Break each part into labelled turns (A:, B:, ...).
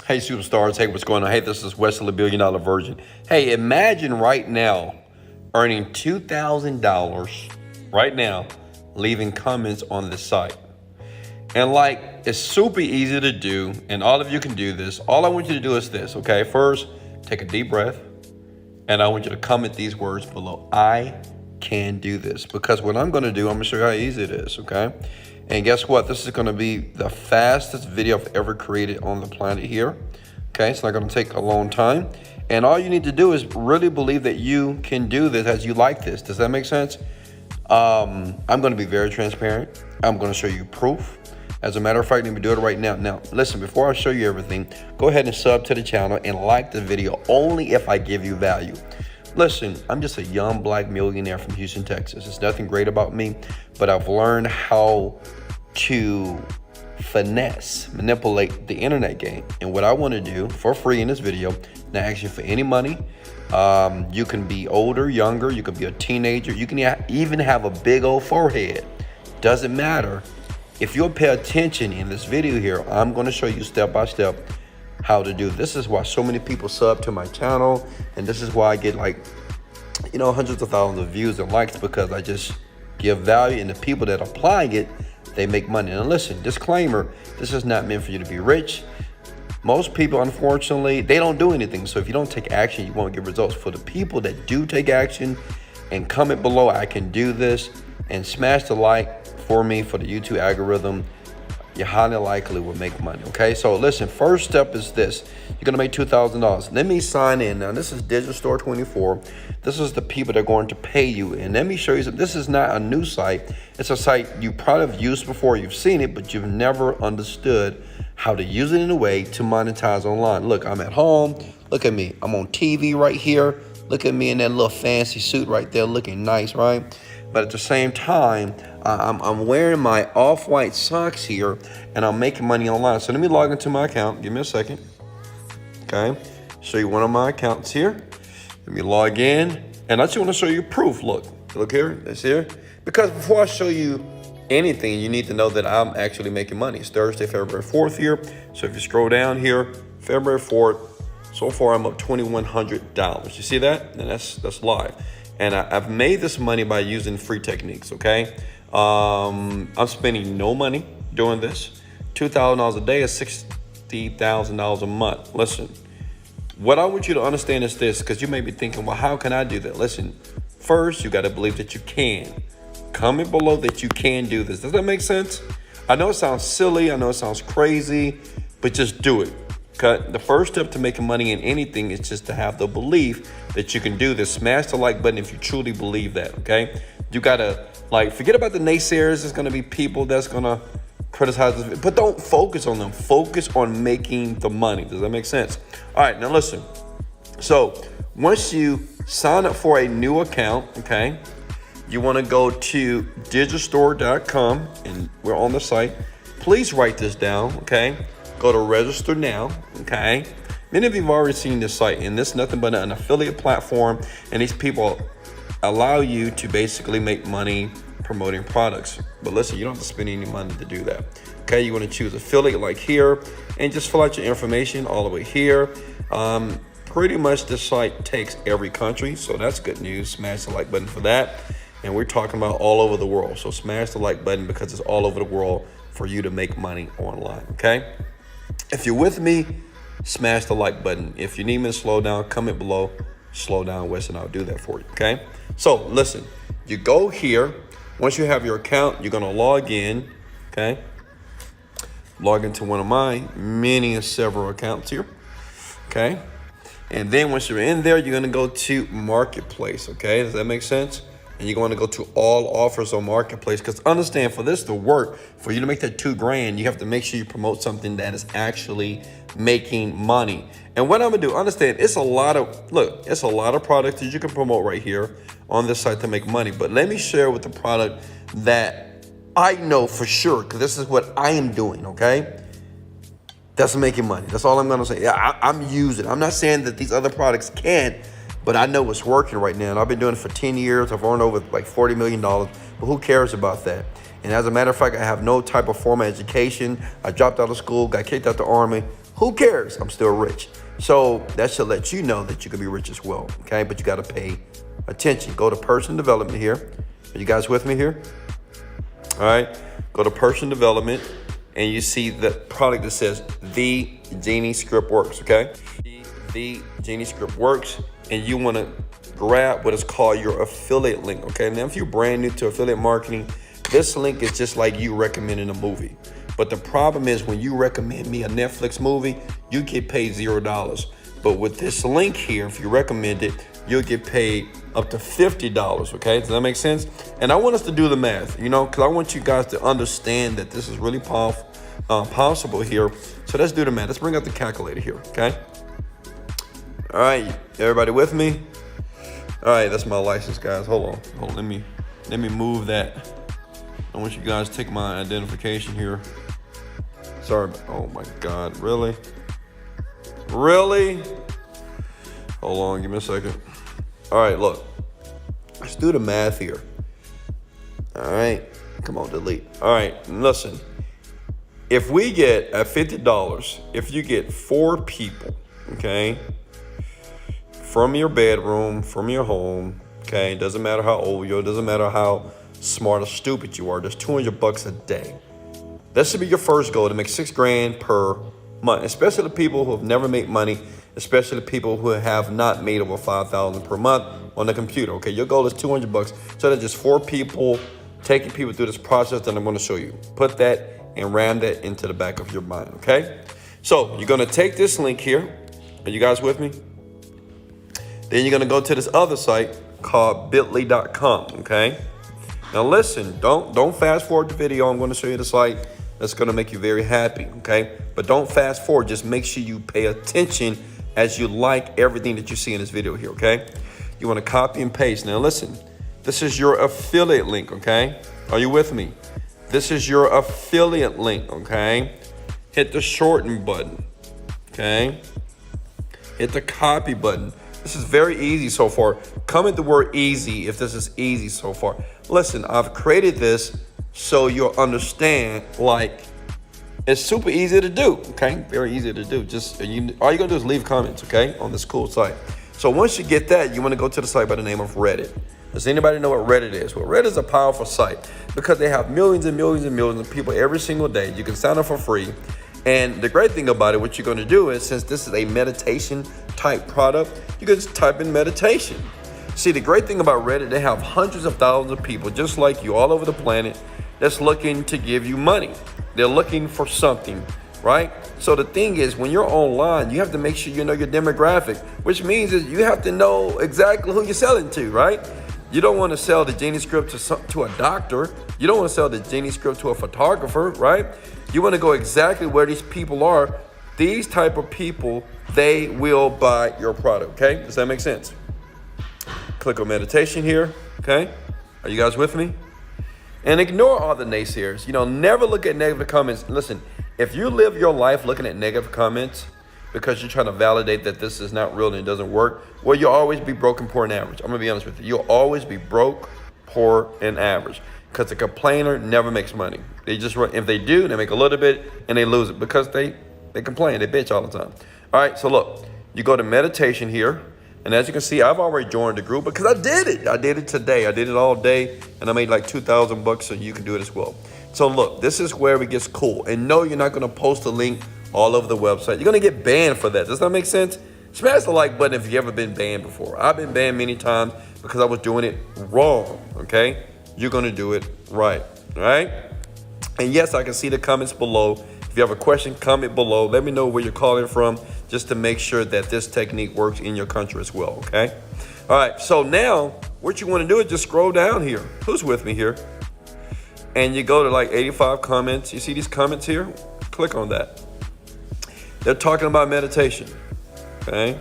A: Hey, superstars. Hey, what's going on? Hey, this is Wesley Virgin. Hey, imagine right now earning $2,000 right now, leaving comments on the site. And like, it's super easy to do, and all of you can do this. All I want you to do is this, okay? First, take a deep breath, and I want you to comment these words below. I can do this. Because what I'm gonna do, I'm gonna show you how easy it is, okay? And guess what? This is gonna be the fastest video I've ever created on the planet here. Okay, it's not gonna take a long time. And all you need to do is really believe that you can do this as you like this. Does that make sense? I'm gonna be very transparent. I'm gonna show you proof. As a matter of fact, let me do it right now. Now, listen, before I show you everything, go ahead and sub to the channel and like the video only if I give you value. Listen, I'm just a young black millionaire from Houston, Texas. There's nothing great about me, but I've learned how to manipulate the internet game. And what I want to do for free in this video, not asking for any money. You can be older, younger, you can be a teenager, you can even have a big old forehead. Doesn't matter. If you'll pay attention in this video here, I'm going to show you step by step how to do. This is why so many people sub to my channel, and this is why I get hundreds of thousands of views and likes, because I just give value, and the people that apply it, they make money. And listen, disclaimer, this is not meant for you to be rich. Most people, unfortunately, they don't do anything. So if you don't take action, you won't get results. For the people that do take action, and comment below, I can do this, and smash the like for me for the YouTube algorithm, you highly likely will make money. Okay, so listen, first step is this. You're gonna make $2,000. Let me sign in. Now, this is Digital Store 24. This is the people that are going to pay you. And let me show you something. This is not a new site. It's a site you probably have used before. You've seen it, but you've never understood how to use it in a way to monetize online. Look, I'm at home. Look at me. I'm on TV right here. Look at me in that little fancy suit right there, looking nice, right? But at the same time, I'm wearing my off-white socks here, and I'm making money online. So let me log into my account. Give me a second. Okay, show you one of my accounts here. Let me log in, and I just want to show you proof. Look here, it's here. Because before I show you anything, you need to know that I'm actually making money. It's Thursday, February 4th here. So if you scroll down here, February 4th, so far I'm up $2,100. You see that? And that's live. And I've made this money by using free techniques, okay? I'm spending no money doing this. $2,000 a day is $60,000 a month. Listen, what I want you to understand is this, because you may be thinking, well, how can I do that? Listen, first, you got to believe that you can. Comment below that you can do this. Does that make sense? I know it sounds silly. I know it sounds crazy, but just do it. Okay? The first step to making money in anything is just to have the belief that you can do this. Smash the like button if you truly believe that, okay? You gotta, forget about the naysayers. There's gonna be people that's gonna criticize this, but don't focus on them. Focus on making the money. Does that make sense? All right, now listen. So once you sign up for a new account, okay, you wanna go to digitalstore.com, and we're on the site. Please write this down, okay? Go to register now, okay? Many of you have already seen this site, and this is nothing but an affiliate platform, and these people allow you to basically make money promoting products. But listen, you don't have to spend any money to do that. Okay, you want to choose affiliate like here, and just fill out your information all the way here. Pretty much this site takes every country, so that's good news. Smash the like button for that. And we're talking about all over the world, so smash the like button because it's all over the world for you to make money online, okay? If you're with me, smash the like button. If you need me to slow down, comment below, slow down, Wes, and I'll do that for you, okay? So listen, you go here. Once you have your account, you're gonna log in, okay? Log into one of my many and several accounts here, okay? And then once you're in there, you're gonna go to Marketplace, okay? Does that make sense? And you're going to go to all offers on Marketplace, because understand, for this to work, for you to make that $2,000, you have to make sure you promote something that is actually making money. And what I'm gonna do, understand, it's a lot of products that you can promote right here on this site to make money. But let me share with the product that I know for sure, because this is what I am doing, okay? That's making money. That's all I'm gonna say. Yeah, I'm using it. I'm not saying that these other products can't, but I know it's working right now. And I've been doing it for 10 years. I've earned over $40 million, but who cares about that? And as a matter of fact, I have no type of formal education. I dropped out of school, got kicked out the Army. Who cares? I'm still rich. So that should let you know that you can be rich as well, okay? But you got to pay attention. Go to person development here. Are you guys with me here? All right, go to person development and you see the product that says the Genie Script Works, okay? The Genie Script Works, and you want to grab what is called your affiliate link, okay? Now, if you're brand new to affiliate marketing, this link is just like you recommending a movie. But the problem is when you recommend me a Netflix movie, you get paid $0. But with this link here, if you recommend it, you'll get paid up to $50, okay? Does that make sense? And I want us to do the math, you know, because I want you guys to understand that this is really possible here. So let's do the math. Let's bring up the calculator here, okay? All right, everybody with me? All right, that's my license, guys. Hold on. Let me move that. I want you guys to take my identification here. Sorry. Oh my God, really? Really? Hold on, give me a second. All right, look. Let's do the math here. All right, come on, delete. All right, listen. If we get at $50, if you get 4 people, okay, from your bedroom, from your home, okay, doesn't matter how old you are, doesn't matter how smart or stupid you are, there's $200 a day. That should be your first goal, to make $6,000 per month, especially the people who have never made money, especially the people who have not made over $5,000 per month on the computer. Okay, your goal is $200. So that's just 4 people, taking people through this process that I'm going to show you. Put that and ram that into the back of your mind. Okay, so you're going to take this link here. Are you guys with me? Then you're going to go to this other site called bit.ly.com. Okay, now listen, don't fast forward the video. I'm going to show you the site. That's going to make you very happy, okay? But don't fast forward. Just make sure you pay attention as you like everything that you see in this video here, okay? You want to copy and paste. Now, listen, this is your affiliate link, okay? Are you with me? This is your affiliate link, okay? Hit the shorten button, okay? Hit the copy button. This is very easy so far. Comment the word easy if this is easy so far. Listen, I've created this so you'll understand, like, it's super easy to do, okay? Very easy to do. Just all you're gonna do is leave comments, okay, on this cool site. So once you get that, you wanna go to the site by the name of Reddit. Does anybody know what Reddit is? Well, Reddit is a powerful site because they have millions and millions and millions of people every single day. You can sign up for free. And the great thing about it, what you're gonna do is, since this is a meditation type product, you can just type in meditation. See, the great thing about Reddit, they have hundreds of thousands of people just like you all over the planet that's looking to give you money. They're looking for something, right? So the thing is, when you're online, you have to make sure you know your demographic, which means is you have to know exactly who you're selling to, right? You don't want to sell the Genie Script to a doctor. You don't want to sell the Genie Script to a photographer, right? You want to go exactly where these people are. These type of people, they will buy your product, okay? Does that make sense? Click on meditation here, okay? Are you guys with me? And ignore all the naysayers. You know, never look at negative comments. Listen, if you live your life looking at negative comments because you're trying to validate that this is not real and it doesn't work, well, you'll always be broke and poor and average. I'm going to be honest with you. You'll always be broke, poor, and average because the complainer never makes money. They just run. If they do, they make a little bit and they lose it because they complain. They bitch all the time. All right, so look, you go to meditation here. And as you can see, I've already joined the group because I did it. I did it today. I did it all day, and I made like $2,000, so you can do it as well. So look, this is where it gets cool. And no, you're not going to post a link all over the website. You're going to get banned for that. Does that make sense? Smash the like button if you've ever been banned before. I've been banned many times because I was doing it wrong, okay? You're going to do it right, all right? And yes, I can see the comments below. If you have a question, comment below. Let me know where you're calling from just to make sure that this technique works in your country as well, okay? All right, so now what you want to do is just scroll down here. Who's with me here? And you go to like 85 comments. You see these comments here? Click on that. They're talking about meditation, okay?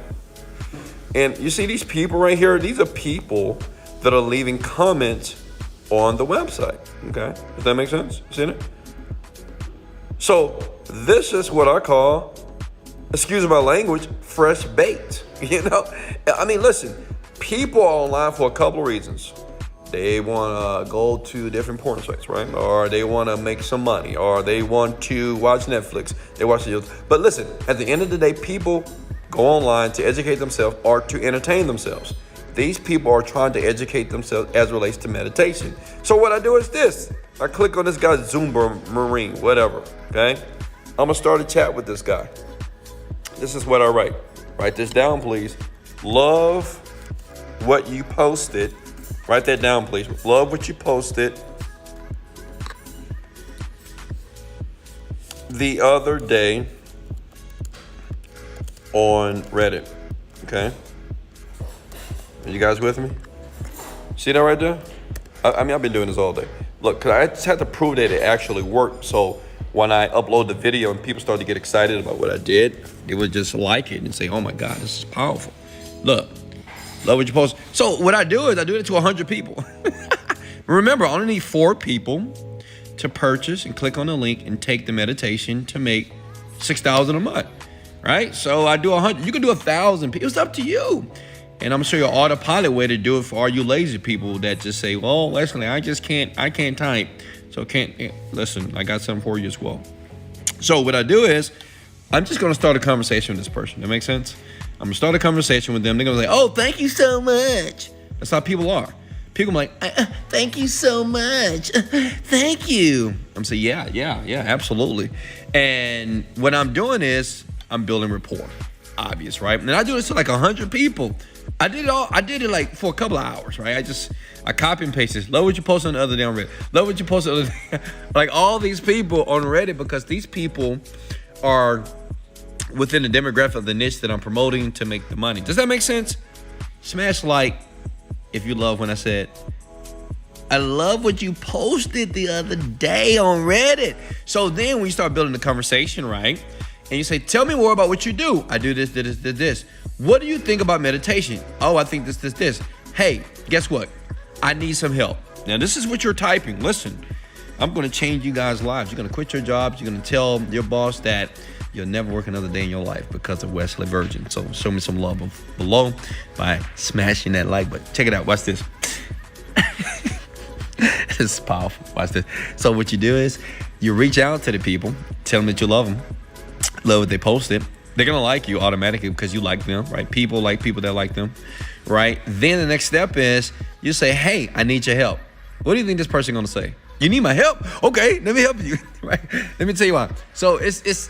A: And you see these people right here? These are people that are leaving comments on the website, okay? Does that make sense? You seen it? So this is what I call, excuse my language, fresh bait. You know, I mean, listen, people are online for a couple of reasons. They want to go to different porn sites, right? Or they want to make some money, or they want to watch Netflix. They watch the. But listen, at the end of the day, people go online to educate themselves or to entertain themselves. These people are trying to educate themselves as it relates to meditation. So what I do is this. I click on this guy, Zumba Marine, whatever, okay? I'm going to start a chat with this guy. This is what I write. Write this down, please. Love what you posted. Write that down, please. Love what you posted the other day on Reddit, okay? Are you guys with me? See that right there? I mean, I've been doing this all day. Look, 'cause I just had to prove that it actually worked. So when I upload the video and people start to get excited about what I did, they would just like it and say, oh my God, this is powerful. Look, love what you post. So what I do is I do it to 100 people. Remember, I only need 4 people to purchase and click on the link and take the meditation to make $6,000 a month, right? So I do 100. You can do 1,000 people. It's up to you. And I'm gonna show you an autopilot way to do it for all you lazy people that just say, well, Wesley, I can't type. So listen, I got something for you as well. So what I do is, I'm just gonna start a conversation with this person. That makes sense? I'm gonna start a conversation with them. They're gonna say, oh, thank you so much. That's how people are. People are like, thank you so much. Thank you. I'm saying, yeah, absolutely. And what I'm doing is, I'm building rapport. Obvious, right? And I do this to like 100 people. I did it like for a couple of hours, right? I copy and paste this. Love what you posted on the other day on Reddit. Love what you posted on the other day. Like all these people on Reddit, because these people are within the demographic of the niche that I'm promoting to make the money. Does that make sense? Smash like if you love when I said, I love what you posted the other day on Reddit. So then when you start building the conversation, right? And you say, tell me more about what you do. I do this. What do you think about meditation? Oh, I think this. Hey, guess what? I need some help. Now, this is what you're typing. Listen, I'm going to change you guys' lives. You're going to quit your jobs. You're going to tell your boss that you'll never work another day in your life because of Wesley Virgin. So show me some love below by smashing that like button. Check it out. Watch this. This is powerful. Watch this. So what you do is you reach out to the people, tell them that you love them. Love what they posted. They're gonna like you automatically because you like them, right? People like people that like them, right? Then the next step is you say, hey, I need your help. What do you think this person gonna say? You need my help? Okay, let me help you, right? Let me tell you why. So it's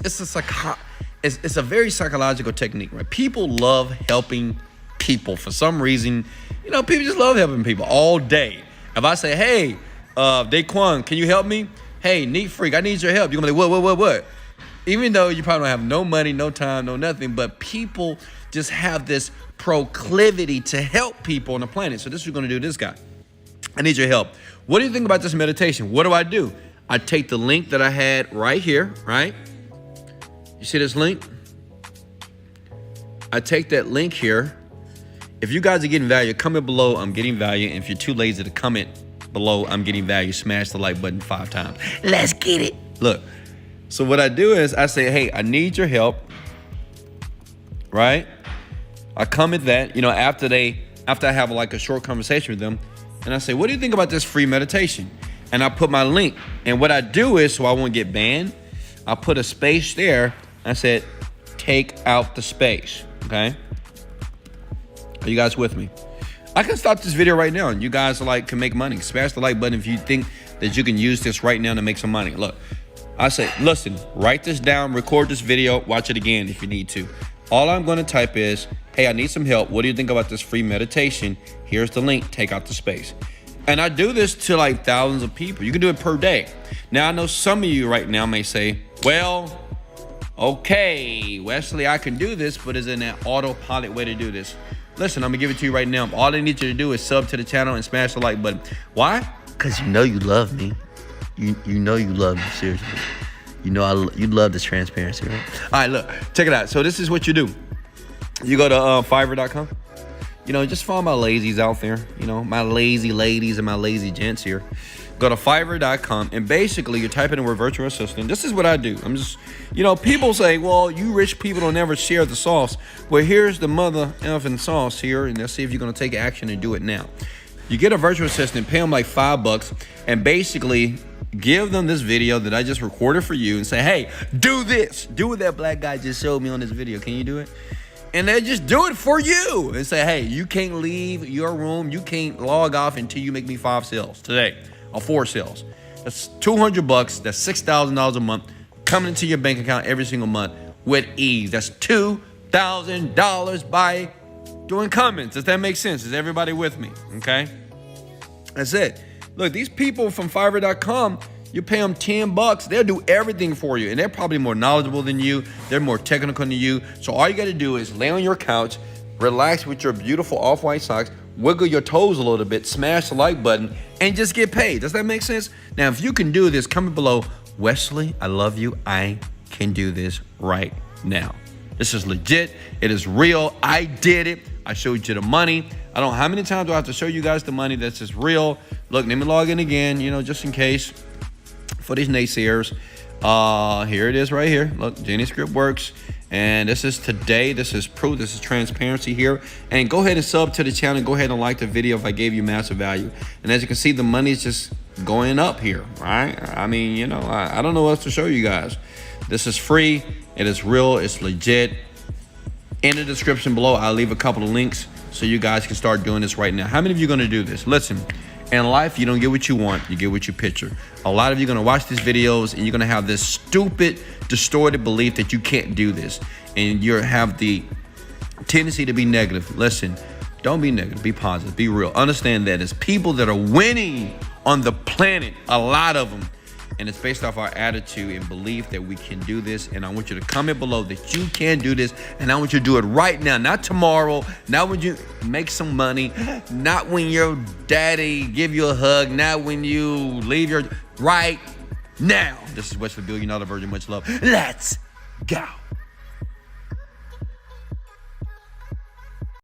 A: a very psychological technique, right? People love helping people for some reason. You know, people just love helping people all day. If I say, hey, Daquan, can you help me? Hey, neat freak, I need your help. You're gonna be like, what? Even though you probably don't have no money, no time, no nothing, but people just have this proclivity to help people on the planet. So this is what we're gonna do this guy. I need your help. What do you think about this meditation? What do? I take the link that I had right here, right? You see this link? I take that link here. If you guys are getting value, comment below, I'm getting value. And if you're too lazy to comment below, I'm getting value, smash the like button 5 times. Let's get it. Look. So what I do is I say, hey, I need your help, right? I comment that, you know, after I have like a short conversation with them, and I say, what do you think about this free meditation? And I put my link. And what I do is, so I won't get banned, I put a space there. I said, take out the space, okay? Are you guys with me? I can stop this video right now and you guys can make money. Smash the like button if you think that you can use this right now to make some money. Look. I say, listen, write this down, record this video, watch it again if you need to. All I'm going to type is, hey, I need some help. What do you think about this free meditation? Here's the link. Take out the space. And I do this to like thousands of people. You can do it per day. Now, I know some of you right now may say, well, okay, Wesley, I can do this, but is it an autopilot way to do this? Listen, I'm going to give it to you right now. All I need you to do is sub to the channel and smash the like button. Why? Because you know you love me. You know you love me, seriously. You know you love this transparency, right? All right, look, check it out. So this is what you do. You go to Fiverr.com. You know, just follow my lazies out there. You know, my lazy ladies and my lazy gents here. Go to Fiverr.com, and basically you're typing in word virtual assistant. This is what I do. I'm just, you know, people say, well, you rich people don't ever share the sauce. Well, here's the mother effing sauce here, and let's see if you're going to take action and do it now. You get a virtual assistant, pay them like $5, and basically give them this video that I just recorded for you and say, hey, do this. Do what that black guy just showed me on this video. Can you do it? And they just do it for you and say, hey, you can't leave your room. You can't log off until you make me 5 sales today or 4 sales. That's $200. That's $6,000 a month coming into your bank account every single month with ease. That's $2,000 by doing comments. Does that make sense? Is everybody with me? Okay. That's it. Look, these people from Fiverr.com, you pay them $10, they'll do everything for you. And they're probably more knowledgeable than you. They're more technical than you. So all you got to do is lay on your couch, relax with your beautiful off-white socks, wiggle your toes a little bit, smash the like button, and just get paid. Does that make sense? Now, if you can do this, comment below, Wesley, I love you. I can do this right now. This is legit. It is real. I did it. I showed you the money. I don't know how many times do I have to show you guys the money. That's just real. Look, let me log in again, just in case for these naysayers. Here it is right here. Look, Jenny Script works. And this is today. This is proof. This is transparency here. And go ahead and sub to the channel. Go ahead and like the video if I gave you massive value. And as you can see, the money is just going up here, right? I mean, I don't know what else to show you guys. This is free. It is real. It's legit. In the description below, I'll leave a couple of links so you guys can start doing this right now. How many of you are going to do this? Listen, in life, you don't get what you want. You get what you picture. A lot of you are going to watch these videos and you're going to have this stupid, distorted belief that you can't do this. And you have the tendency to be negative. Listen, don't be negative. Be positive. Be real. Understand that there's people that are winning on the planet, a lot of them. And it's based off our attitude and belief that we can do this. And I want you to comment below that you can do this. And I want you to do it right now, not tomorrow, not when you make some money, not when your daddy give you a hug, not when you leave right now. This is Wesley Virgin, Virgin, much love. Let's go.